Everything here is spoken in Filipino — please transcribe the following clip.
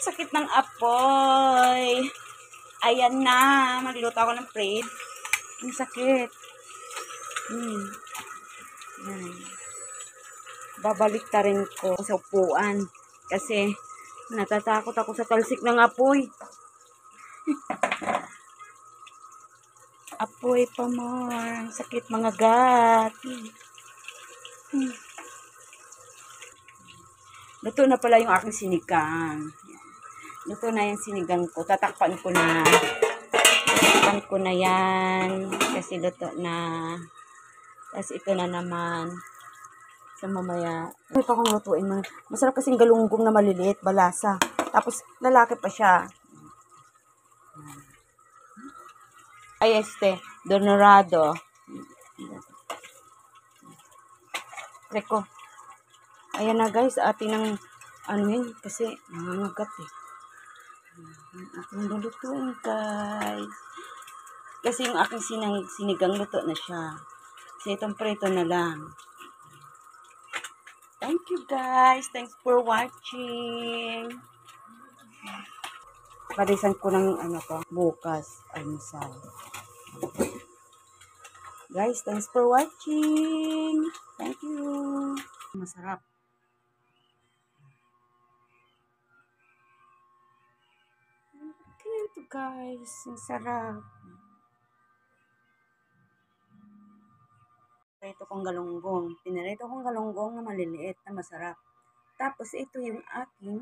Sakit ng apoy. Ayan na. Magluto ako ng bread. Ang sakit. Yan. Babalik ta rin ko sa upuan. Kasi natatakot ako sa talsik ng apoy. Apoy pa more. Sakit mga gat. Luto na pala yung aking sinigang. Luto na yung sinigang ko. Tatakpan ko na. Tatakpan ko na yan. Kasi luto na. Tapos ito na naman. Sa mamaya. May pa akong lutuin. Masarap kasing galunggong na maliliit. Balasa. Tapos lalaki pa siya. Ay, Dorado. Reko. Ayan na guys, atin ng kasi nangangagat eh. Ating lulutuin guys. Kasi yung aking sinigang luto na siya. Kasi itong preto na lang. Thank you guys. Thanks for watching. Parisan ko ng bukas. Almusal. Guys, thanks for watching. Thank you. Masarap. Ito guys, ang sarap. Ito kong galunggong. Pinarito kong galunggong na maliliit na masarap. Tapos ito yung aking